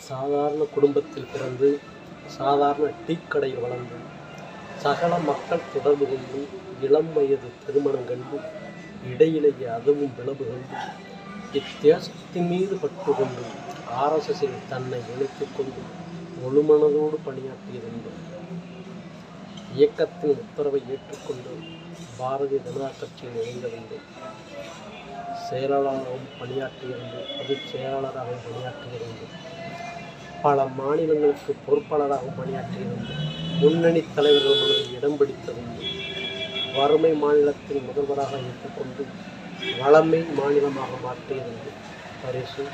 சாதாரண குடும்பத்தில் பிறந்து சாதாரண டீக்கடையில் வளர்ந்து சகல மக்கள் தொடர்பு கொண்டு இளம் வயது திருமணம் கண்டு இடையிலேயே அதுவும் விளவு கண்டு இத்தேசத்தின் மீது பற்று கொண்டு ஆர்எஸ்எஸில் தன்னை இணைத்துக் கொண்டு முழுமனதோடு பணியாற்றியிருந்தோம். இயக்கத்தின் உத்தரவை ஏற்றுக்கொண்டு பாரதிய ஜனதா கட்சியில் இணைந்திருந்தேன். செயலாளராகவும் பணியாற்றியிருந்தேன். பொதுச் செயலாளராகவும் பணியாற்றியிருந்தேன். பல மாநிலங்களுக்கு பொறுப்பாளராகவும் பணியாற்றியிருந்தேன். முன்னணி தலைவர்கள் மனதில் இடம் பிடித்திருந்தேன். வறுமை மாநிலத்தின் முதல்வராக ஏற்றுக்கொண்டு வளமை மாநிலமாக மாற்றியிருந்தேன். பரிசு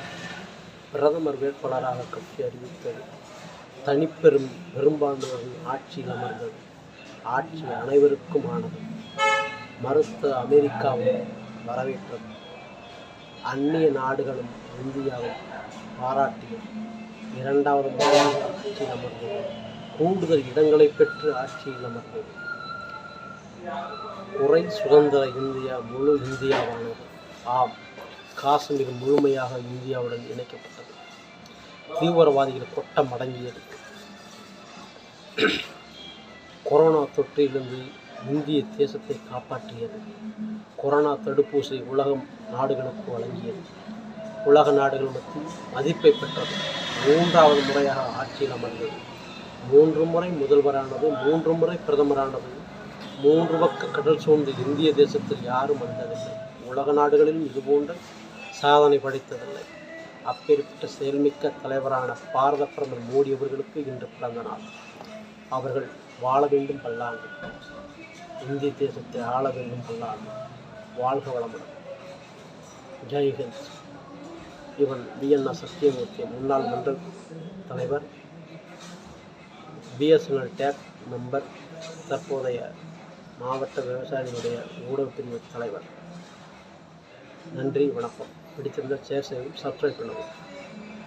பிரதமர் வேட்பாளராக கட்சி அறிவித்தது. தனிப்பெரும் பெரும்பான்மையின் ஆட்சியில் அமர்ந்தது. ஆட்சி அனைவருக்கும் ஆனது. மறுத்த அமெரிக்காவும் வரவேற்றது. அந்நிய நாடுகளும் இந்தியாவை பாராட்டியது. இரண்டாவது முறையாக ஆட்சியில் அமர்ந்தது. கூடுதல் இடங்களை பெற்று ஆட்சியில் அமர்ந்தது. குறை சுதந்திர இந்தியா முழு இந்தியாவானது. ஆம், காஷ்மீர் முழுமையாக இந்தியாவுடன் இணைக்கப்பட்டது. தீவிரவாதிகள் கொட்டம் அடங்கியது. கொரோனா தொற்றிலிருந்து இந்திய தேசத்தை காப்பாற்றியது. கொரோனா தடுப்பூசி உலகம் நாடுகளுக்கு வழங்கியது. உலக நாடுகள் மத்தியில் மதிப்பை பெற்றது. மூன்றாவது முறையாக ஆட்சியில் அமர்ந்தது. 3 முறை முதல்வரானது. 3 முறை பிரதமரானது. 3 பக்க கடல் சூழ்ந்த இந்திய தேசத்தில் யாரும் வந்ததில்லை. உலக நாடுகளிலும் இதுபோன்ற சாதனை படைத்ததில்லை. அப்பேற்பட்ட செயல்மிக்க தலைவரான பாரத பிரதமர் மோடி அவர்களுக்கு இன்று பிறந்த நாள். அவர்கள் வாழ வேண்டும் பல்லாண்டு. இந்திய தேசத்தை ஆள வேண்டும் பல்லாண்டு. வாழ்க வளமுடன். ஜெய்ஹிந்த். இவன் பிஎன்எஸ் சத்தியமூர்த்தி, முன்னாள் மன்ற தலைவர், பிஎஸ்என்எல் டேக் மெம்பர், தற்போதைய மாவட்ட விவசாயிகளுடைய ஊடகப் பிரிவு தலைவர். நன்றி, வணக்கம். பிடித்திருந்தால் ஷேர் செய்யவும், சப்ஸ்கிரைப் பண்ணவும்.